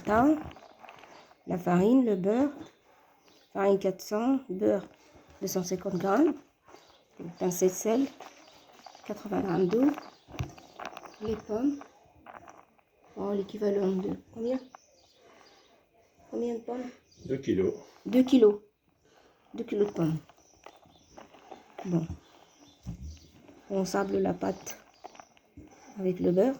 feta, la farine, le beurre, farine 400, beurre 250 grammes, une pincée de sel, 80 grammes d'eau, les pommes, oh, l'équivalent de combien? Combien de pommes? 2 kilos. 2 kilos. 2 kilos de pommes. Bon. On sable la pâte avec le beurre.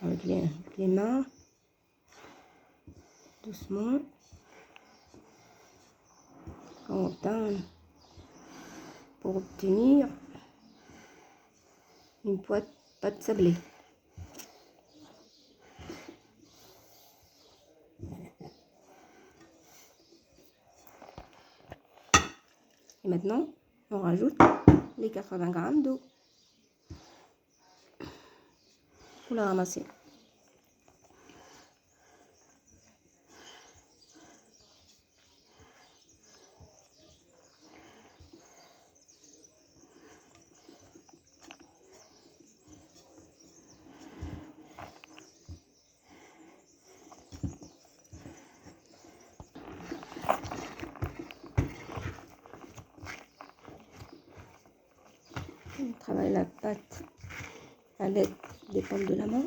Avec les mains. Doucement. On teint pour obtenir une pâte sablée. Et maintenant, on rajoute les 80 grammes d'eau pour la ramasser. On travaille la pâte à l'aide des pommes de la main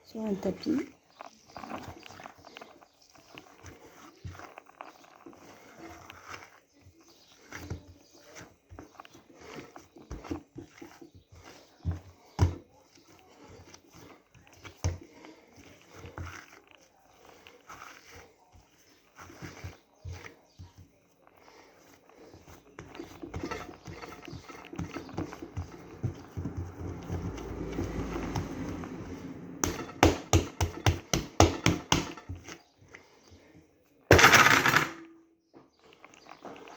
sur un tapis.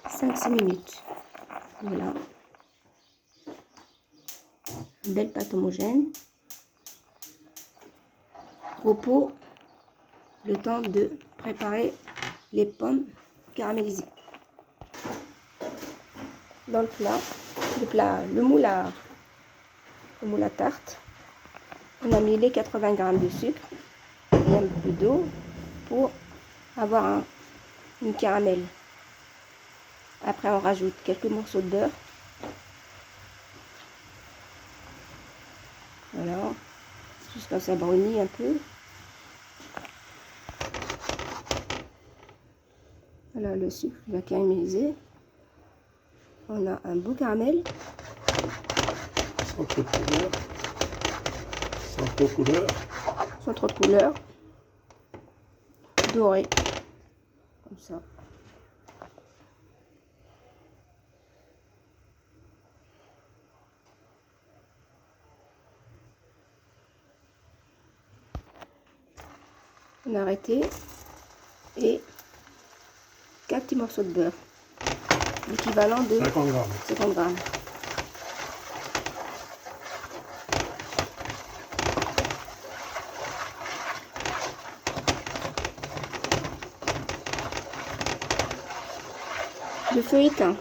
« 5-6 minutes. Voilà. Une belle pâte homogène. Repos, le temps de préparer les pommes caramélisées. Dans le moule à tarte, on a mis les 80 grammes de sucre et un peu d'eau pour avoir une caramel. Après, on rajoute quelques morceaux de beurre. Voilà, jusqu'à ça brunit un peu. Voilà, le sucre va caraméliser. On a un beau caramel. Sans trop de couleur. Sans trop de couleur. Sans trop de couleur. Doré. Comme ça. On a arrêté et 4 petits morceaux de beurre, l'équivalent de 50 grammes. 50 grammes. Le feu éteint.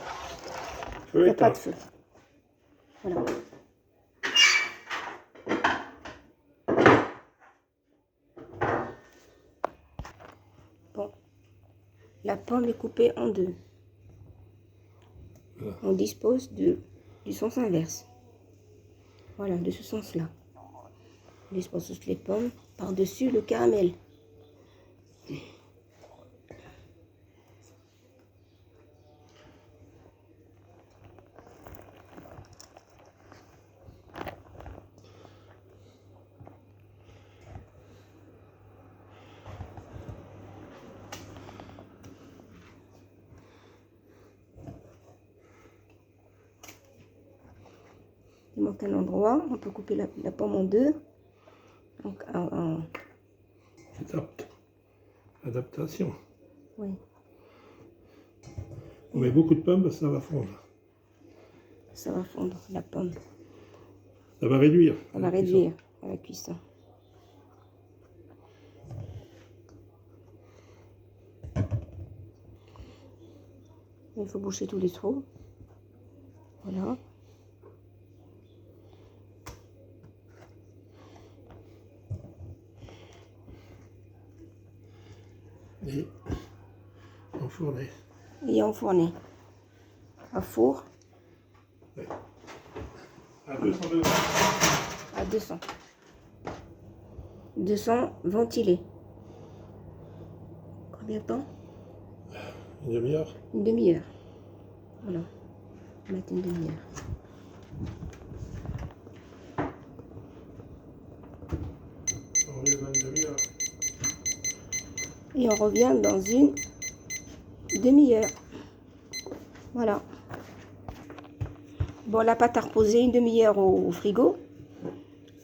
Il n'y a pas de feu. Voilà. Bon, la pomme est coupée en deux. Voilà. On dispose du sens inverse. Voilà, de ce sens-là. On dispose toutes les pommes par-dessus le caramel. Il manque un endroit, on peut couper la pomme en deux. Donc, Adaptation. oui. On met beaucoup de pommes, ça va fondre. Ça va fondre la pomme. Ça va réduire. Ça va réduire à la cuisson. Il faut boucher tous les trous. Voilà. Et enfourner. Et enfourner. À four. Ouais. À 200 degrés. À 200. 200 ventilé. Combien de temps? Une demi-heure. Une demi-heure. Voilà. On va mettre une demi-heure. On revient dans une demi-heure. Et on revient dans une demi-heure. Voilà. Bon, la pâte à reposer une demi-heure au frigo.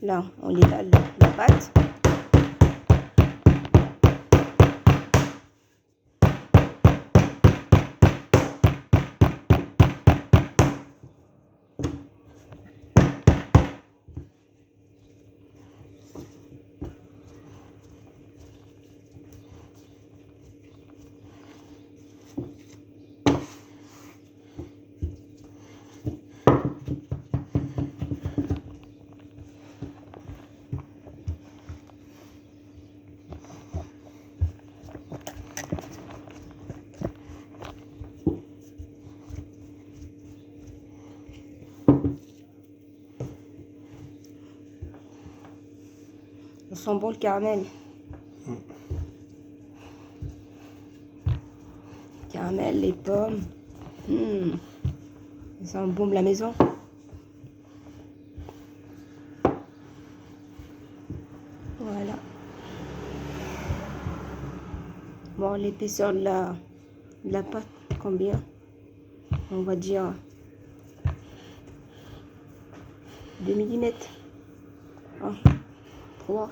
Là, on étale la pâte. On sent bon le caramel. Caramel, les pommes. Ça embaume la maison. Voilà. Bon, l'épaisseur de la pâte, combien? On va dire 2 mm. 3.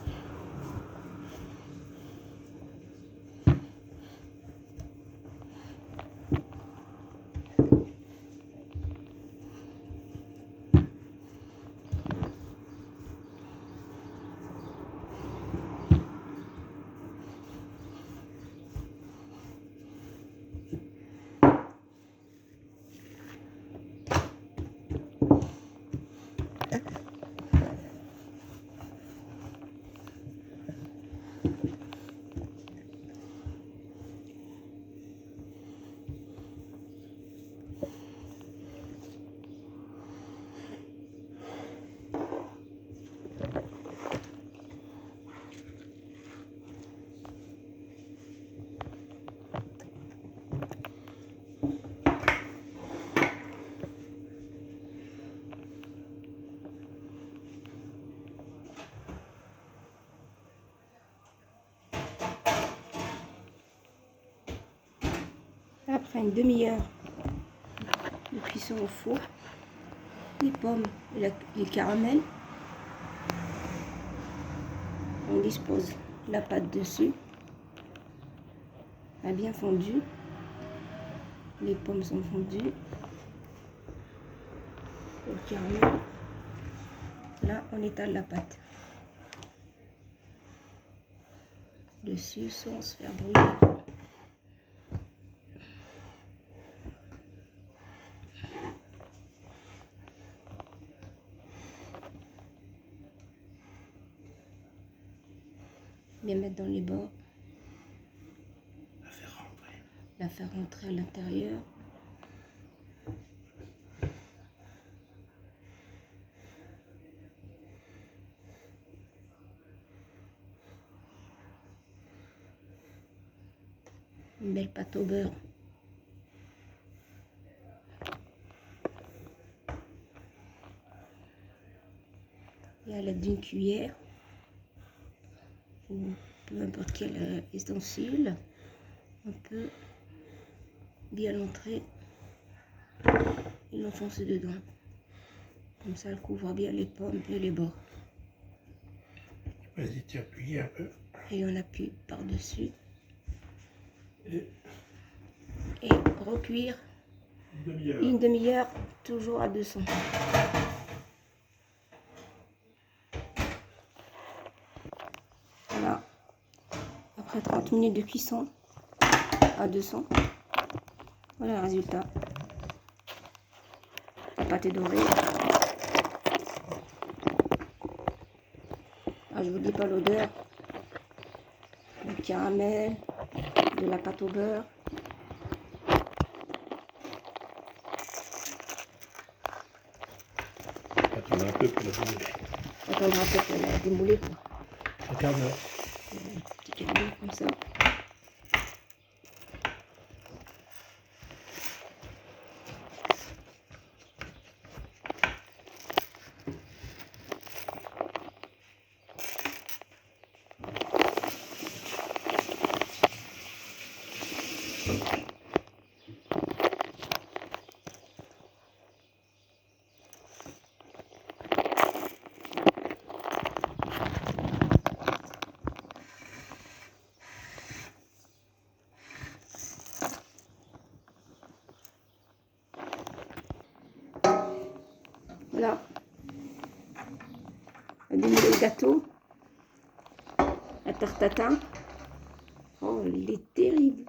Après une demi-heure de cuisson au four, les pommes et les caramels, on dispose la pâte dessus, a bien fondu, les pommes sont fondues, le caramel, là on étale la pâte dessus sans se faire brûler. Bien mettre dans les bords, la faire rentrer à l'intérieur. Une belle pâte au beurre. Et à l'aide d'une cuillère, ou peu importe quel ustensile, on peut bien l'entrer et l'enfoncer dedans. Comme ça, elle couvre bien les pommes et les bords. Vas-y, tu appuies un peu. Et on appuie par-dessus. Et Et recuire une demi-heure. une demi-heure, toujours à 200. Voilà. Après 30 minutes de cuisson à 200, Voilà le résultat. La pâte est dorée. Ah, je vous dis pas l'odeur. Du caramel, de la pâte au beurre. Attends un peu pour la démouler. Attendra un peu pour la démouler, quoi. Un quart d'heure. Un petit caramel comme ça. Voilà. On va démouler le gâteau. La tarte tatin. Oh, elle est terrible.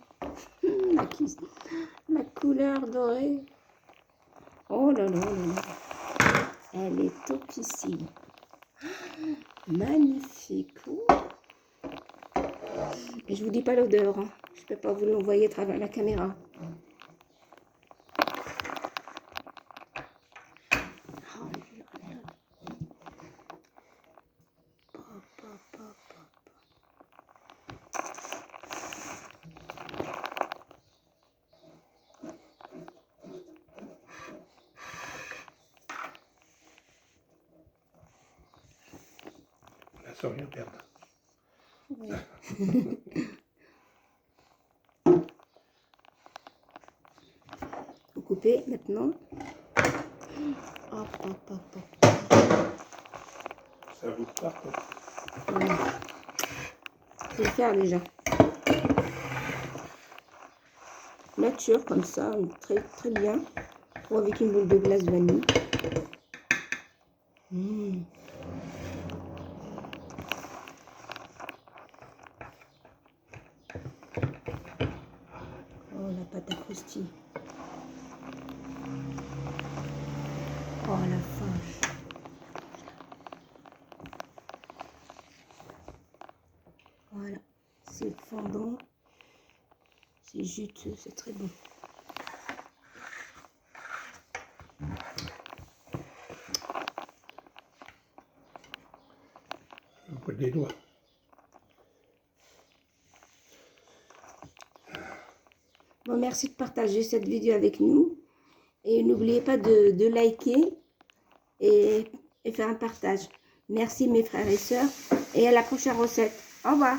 La couleur dorée. Oh là là là là. Elle est topissime. Magnifique. Oh. Et je vous dis pas l'odeur. Hein. Je peux pas vous l'envoyer à travers la caméra. Oh là là. Pop, pop, pop, pop. La sans rien perdre. Ouais. Vous coupez maintenant. Hop, hop, hop, hop. Ça vous part, quoi. Voilà. Je vais le faire déjà. Nature comme ça, très très bien. Ou avec une boule de glace vanille. Mmh. Oh, la pâte à croustille. Oh, la vache. Voilà. C'est fondant. C'est juteux, c'est très bon. Au bout des doigts. Bon, merci de partager cette vidéo avec nous. Et n'oubliez pas de liker et faire un partage. Merci mes frères et sœurs. Et à la prochaine recette. Au revoir.